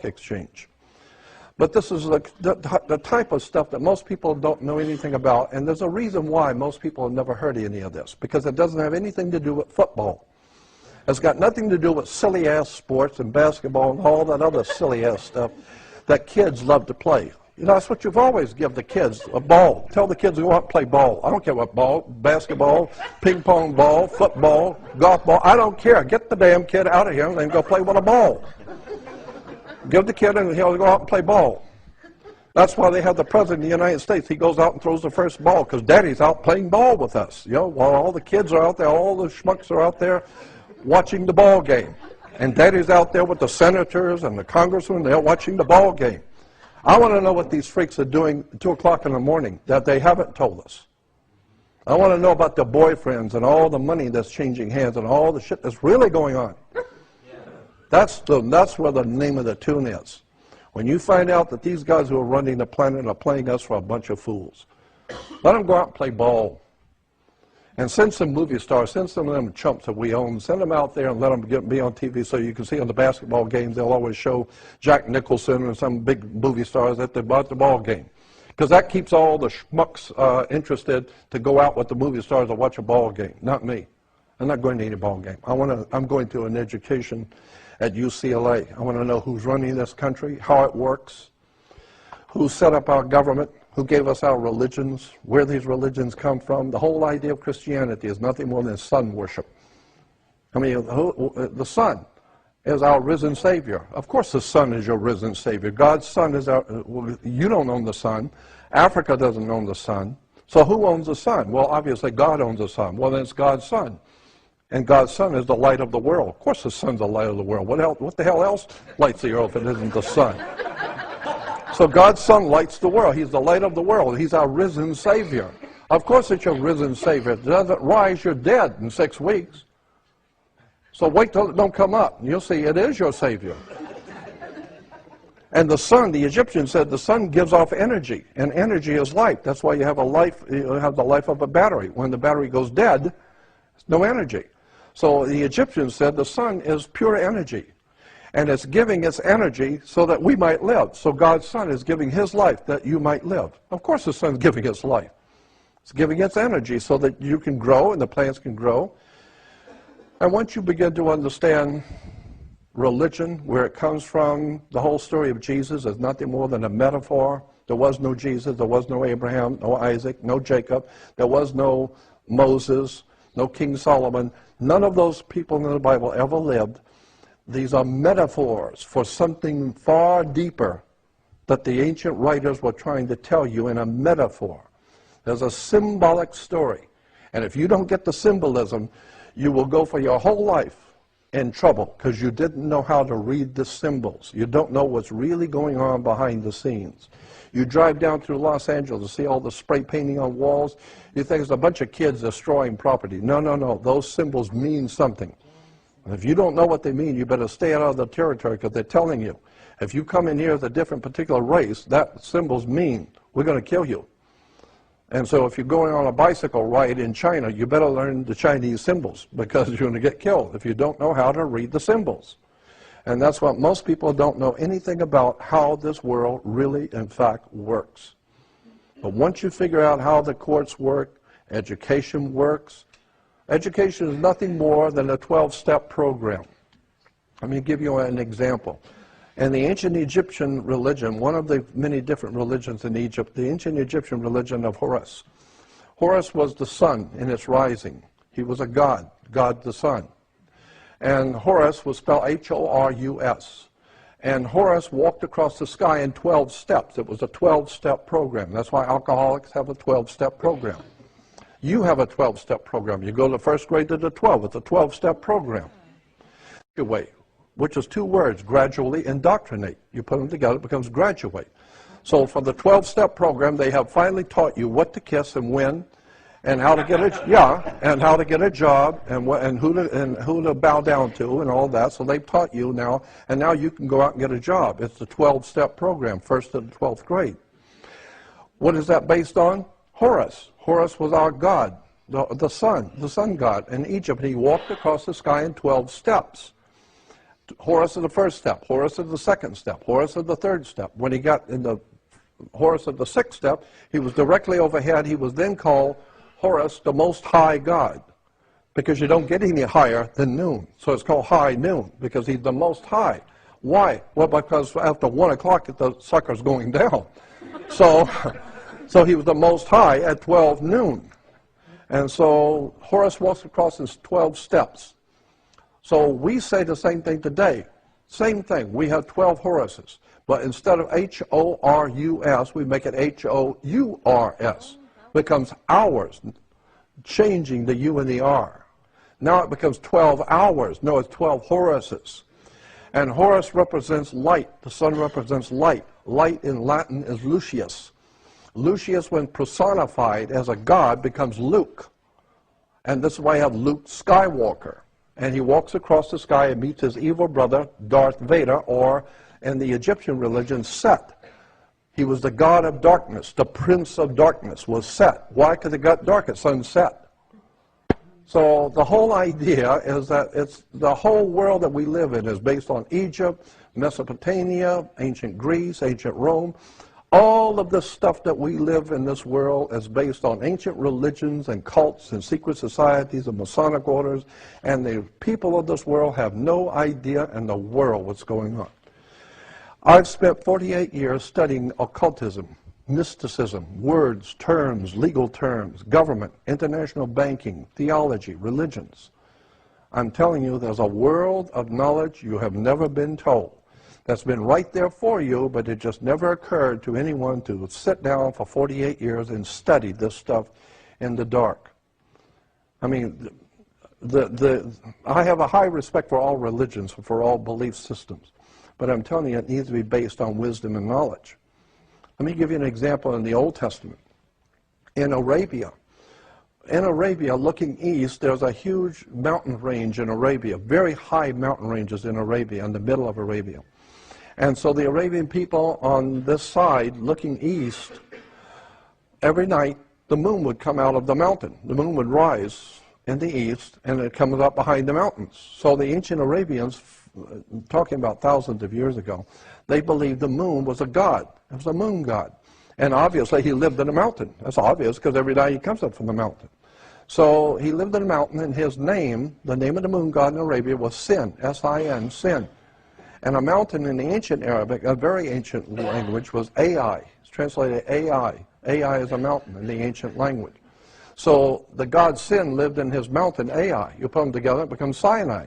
stock exchange. But this is the type of stuff that most people don't know anything about, and there's a reason why most people have never heard any of this, because it doesn't have anything to do with football. It's got nothing to do with silly-ass sports and basketball and all that other silly-ass stuff that kids love to play. You know, that's what you've always give the kids, a ball. Tell the kids to go out and play ball. I don't care what ball, basketball, ping pong ball, football, golf ball. I don't care. Get the damn kid out of here and then go play with a ball. Give the kid and he'll go out and play ball. That's why they have the President of the United States. He goes out and throws the first ball because Daddy's out playing ball with us. You know, while all the kids are out there, all the schmucks are out there watching the ball game. And Daddy's out there with the senators and the congressmen. They're watching the ball game. I want to know what these freaks are doing at 2 o'clock in the morning that they haven't told us. I want to know about their boyfriends and all the money that's changing hands and all the shit that's really going on. That's where the name of the tune is. When you find out that these guys who are running the planet are playing us for a bunch of fools, let them go out and play ball. And send some movie stars, send some of them chumps that we own, send them out there and let them be on TV so you can see on the basketball games, they'll always show Jack Nicholson and some big movie stars at the ball game. Because that keeps all the schmucks interested to go out with the movie stars and watch a ball game, not me. I'm not going to any ball game. I'm going to an education at UCLA. I want to know who's running this country, how it works, who set up our government, who gave us our religions, where these religions come from. The whole idea of Christianity is nothing more than sun worship. I mean, the sun is our risen Savior. Of course the sun is your risen Savior. God's sun is our... You don't own the sun. Africa doesn't own the sun. So who owns the sun? Well, obviously God owns the sun. Well, then it's God's sun. And God's sun is the light of the world. Of course the sun's the light of the world. What the hell else lights the earth if it isn't the sun? So God's sun lights the world. He's the light of the world. He's our risen Savior. Of course it's your risen Savior. If it doesn't rise, you're dead in 6 weeks. So wait till it don't come up. And you'll see it is your Savior. And the sun, the Egyptians said the sun gives off energy. And energy is life. That's why you have the life of a battery. When the battery goes dead, there's no energy. So the Egyptians said the sun is pure energy. And it's giving its energy so that we might live. So God's sun is giving his life that you might live. Of course the sun's giving its life. It's giving its energy so that you can grow and the plants can grow. And once you begin to understand religion, where it comes from, the whole story of Jesus is nothing more than a metaphor. There was no Jesus, there was no Abraham, no Isaac, no Jacob. There was no Moses, no King Solomon. None of those people in the Bible ever lived. These are metaphors for something far deeper that the ancient writers were trying to tell you in a metaphor. There's a symbolic story. And if you don't get the symbolism, you will go for your whole life in trouble because you didn't know how to read the symbols. You don't know what's really going on behind the scenes. You drive down through Los Angeles and see all the spray painting on walls. You think it's a bunch of kids destroying property. No, no, no. Those symbols mean something. And if you don't know what they mean, you better stay out of the territory because they're telling you. If you come in here as a different particular race, that symbols mean we're going to kill you. And so if you're going on a bicycle ride in China, you better learn the Chinese symbols because you're going to get killed if you don't know how to read the symbols. And that's what most people don't know anything about how this world really, in fact, works. But once you figure out how the courts work, education works, education is nothing more than a 12-step program. Let me give you an example. In the ancient Egyptian religion, one of the many different religions in Egypt, the ancient Egyptian religion of Horus. Horus was the sun in its rising. He was a god, God the sun. And Horus was spelled H-O-R-U-S. And Horus walked across the sky in 12 steps. It was a 12-step program. That's why alcoholics have a 12-step program. You have a 12-step program. You go to first grade to the 12. It's a 12-step program. Which is 2 words, gradually indoctrinate. You put them together, it becomes graduate. So for the 12-step program, they have finally taught you what to kiss and when, and how to get and how to get a job, and who to bow down to, and all that. So they've taught you now, and now you can go out and get a job. It's the 12-step program, first to the 12th grade. What is that based on? Horus. Horus was our god, the sun god in Egypt. He walked across the sky in 12 steps. Horus is the first step, Horus is the second step, Horus is the third step. When he got in the Horus of the sixth step, he was directly overhead. He was then called Horus, the Most High God, because you don't get any higher than noon. So it's called high noon, because he's the Most High. Why? Well, because after 1 o'clock, the sucker's going down. So he was the Most High at 12 noon. And so Horus walks across his 12 steps. So we say the same thing today. Same thing. We have 12 Horuses. But instead of H-O-R-U-S, we make it H-O-U-R-S. Becomes hours, changing the U and the R. Now it becomes 12 hours. No, it's 12 Horuses. And Horus represents light. The sun represents light. Light in Latin is Lucius. Lucius, when personified as a god, becomes Luke. And this is why I have Luke Skywalker. And he walks across the sky and meets his evil brother, Darth Vader, or in the Egyptian religion, Set. He was the god of darkness. The prince of darkness was Set. Why? Because it got dark at sunset. So the whole idea is that it's the whole world that we live in is based on Egypt, Mesopotamia, ancient Greece, ancient Rome. All of the stuff that we live in this world is based on ancient religions and cults and secret societies and Masonic orders, and the people of this world have no idea in the world what's going on. I've spent 48 years studying occultism, mysticism, words, terms, legal terms, government, international banking, theology, religions. I'm telling you, there's a world of knowledge you have never been told. That's been right there for you, but it just never occurred to anyone to sit down for 48 years and study this stuff in the dark. I mean, I have a high respect for all religions, for all belief systems, but I'm telling you, it needs to be based on wisdom and knowledge. Let me give you an example in the Old Testament. In Arabia, looking east, there's a huge mountain range in Arabia, very high mountain ranges in Arabia, in the middle of Arabia. And so the Arabian people on this side, looking east, every night the moon would come out of the mountain. The moon would rise in the east, and it comes up behind the mountains. So the ancient Arabians, talking about thousands of years ago, they believed the moon was a god. It was a moon god. And obviously he lived in a mountain. That's obvious, because every day he comes up from the mountain. So he lived in a mountain, and his name, the name of the moon god in Arabia, was Sin, S-I-N, Sin. And a mountain in the ancient Arabic, a very ancient language, was Ai. It's translated Ai. Ai is a mountain in the ancient language. So the god Sin lived in his mountain Ai. You put them together, it becomes Sinai.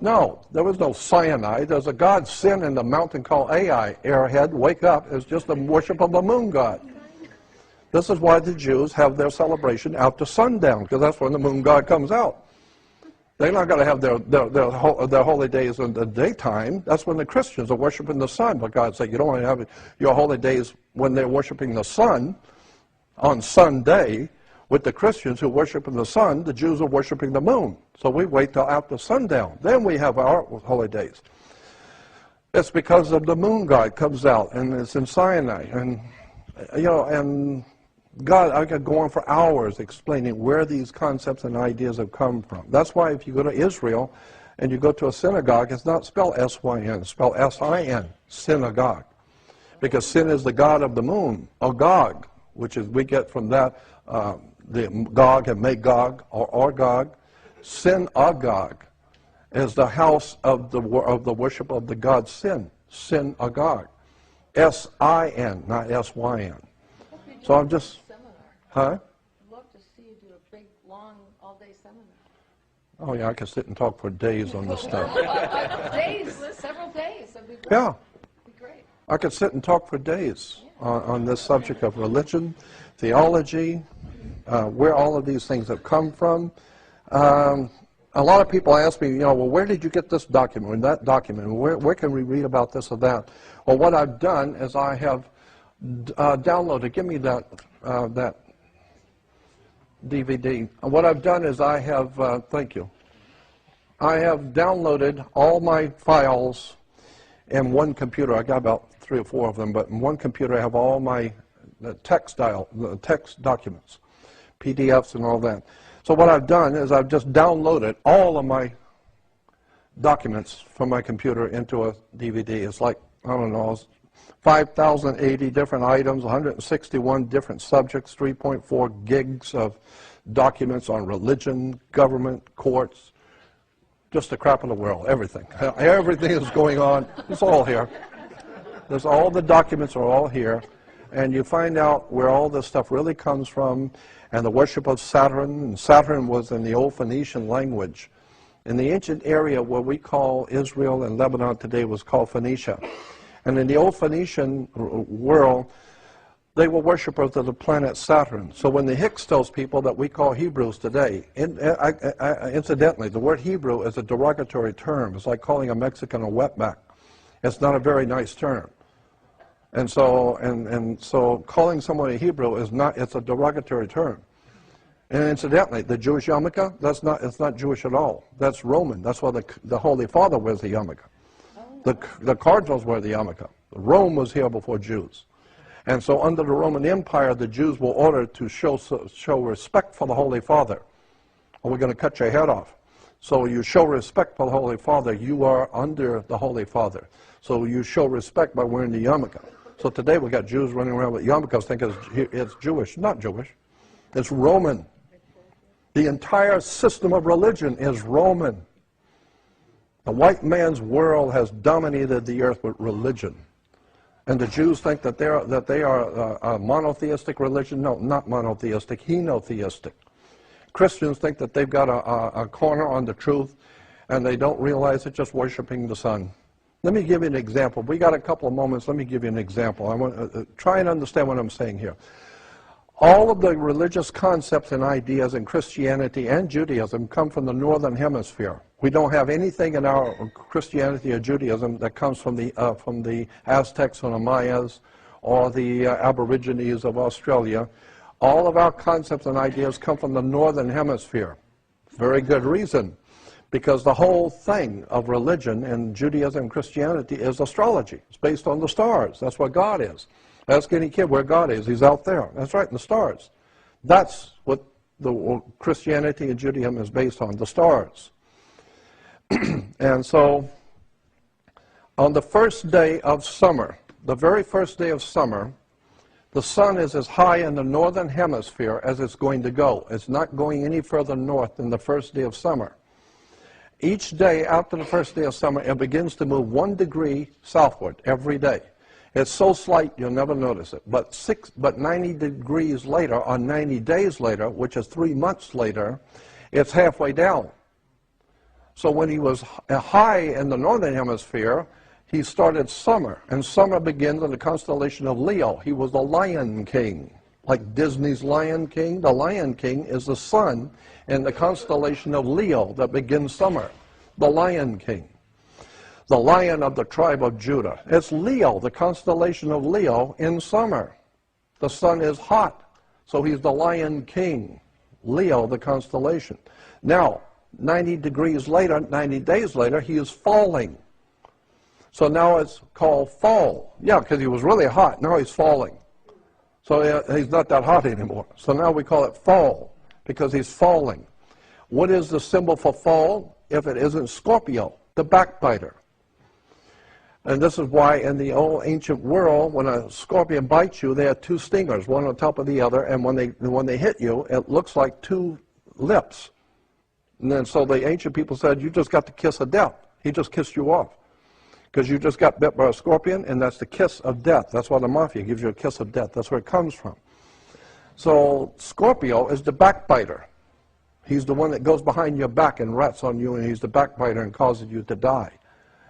No, there was no Sinai. There's a god Sin in the mountain called Ai. Airhead, wake up. It's just the worship of the moon god. This is why the Jews have their celebration after sundown, because that's when the moon god comes out. They're not going to have their holy days in the daytime. That's when the Christians are worshiping the sun. But God said you don't want to have your holy days when they're worshiping the sun on Sunday. With the Christians who worship in the sun, the Jews are worshiping the moon. So we wait till after sundown. Then we have our holy days. It's because of the moon god comes out, and it's in Sinai. And, and God, I could go on for hours explaining where these concepts and ideas have come from. That's why if you go to Israel and you go to a synagogue, it's not spelled S-Y-N, it's spelled S-I-N, synagogue. Because Sin is the god of the moon, Agog, which is we get from that, the Gog and Magog, or Gog. Synagogue is the house of the worship of the god Sin, Synagogue. S-I-N, not S-Y-N. So I'm just... Huh? I'd love to see you do a big, long, all-day seminar. Oh, yeah, I could sit and talk for days on this stuff. Days, several days. That'd be great. Yeah. That'd be great. I could sit and talk for days on this subject of religion, theology, where all of these things have come from. A lot of people ask me, well, where did you get this document or that document? Where can we read about this or that? Well, what I've done is I have downloaded, give me that DVD. What I've done is I have, thank you, I have downloaded all my files in one computer. I got about 3 or 4 of them, but in one computer I have all my text documents, PDFs and all that. So what I've done is I've just downloaded all of my documents from my computer into a DVD. It's like, I don't know, 5,080 different items, 161 different subjects, 3.4 gigs of documents on religion, government, courts, just the crap of the world, everything. Everything is going on. It's all here. There's all the documents are all here. And you find out where all this stuff really comes from, and the worship of Saturn. And Saturn was in the old Phoenician language. In the ancient area where we call Israel and Lebanon today was called Phoenicia. And in the old Phoenician world, they were worshipers of the planet Saturn. So when the Hicks tells people that we call Hebrews today, incidentally, the word Hebrew is a derogatory term. It's like calling a Mexican a wetback. It's not a very nice term. And so calling someone a Hebrew is not, it's a derogatory term. And incidentally, the Jewish yarmulke, it's not Jewish at all. That's Roman. That's why the Holy Father wears the yarmulke. The cardinals wear the yarmulke. Rome was here before Jews. And so under the Roman Empire, the Jews were ordered to show respect for the Holy Father, or we're going to cut your head off. So you show respect for the Holy Father, you are under the Holy Father. So you show respect by wearing the yarmulke. So today we got Jews running around with yarmulkes thinking it's Jewish. Not Jewish. It's Roman. The entire system of religion is Roman. The white man's world has dominated the earth with religion. And the Jews think that they are a monotheistic religion. No, not monotheistic, henotheistic. Christians think that they've got a corner on the truth, and they don't realize it's just worshiping the sun. Let me give you an example. We got a couple of moments. Let me give you an example. I want to try and understand what I'm saying here. All of the religious concepts and ideas in Christianity and Judaism come from the northern hemisphere. We don't have anything in our Christianity or Judaism that comes from the Aztecs or the Mayas or the Aborigines of Australia. All of our concepts and ideas come from the northern hemisphere. Very good reason, because the whole thing of religion in Judaism and Christianity is astrology. It's based on the stars. That's what God is. Ask any kid where God is. He's out there. That's right, in the stars. That's what the Christianity and Judaism is based on, the stars. And so, on the first day of summer, the very first day of summer, the sun is as high in the northern hemisphere as it's going to go. It's not going any further north than the first day of summer. Each day after the first day of summer, it begins to move 1 degree southward every day. It's so slight you'll never notice it. But 90 degrees later, or 90 days later, which is 3 months later, it's halfway down. So when he was high in the northern hemisphere, he started summer. And summer begins in the constellation of Leo. He was the Lion King. Like Disney's Lion King, the Lion King is the sun in the constellation of Leo that begins summer. The Lion King. The Lion of the tribe of Judah. It's Leo, the constellation of Leo in summer. The sun is hot, so he's the Lion King. Leo, the constellation. Now, 90 degrees later, 90 days later, he is falling. So now it's called fall. Yeah, because he was really hot. Now he's falling. So he's not that hot anymore. So now we call it fall because he's falling. What is the symbol for fall if it isn't Scorpio, the backbiter? And this is why in the old ancient world, when a scorpion bites you, they have 2 stingers, one on top of the other, and when they hit you, it looks like 2 lips. And then so the ancient people said, you just got the kiss of death. He just kissed you off. Because you just got bit by a scorpion, and that's the kiss of death. That's why the mafia gives you a kiss of death. That's where it comes from. So Scorpio is the backbiter. He's the one that goes behind your back and rats on you, and he's the backbiter and causes you to die.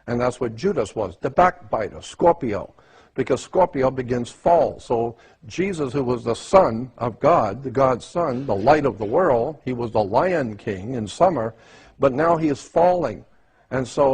And that's what Judas was, the backbiter, Scorpio. Because Scorpio begins fall. So Jesus, who was the Son of God, the God's Son, the light of the world, he was the Lion King in summer, but now he is falling. And so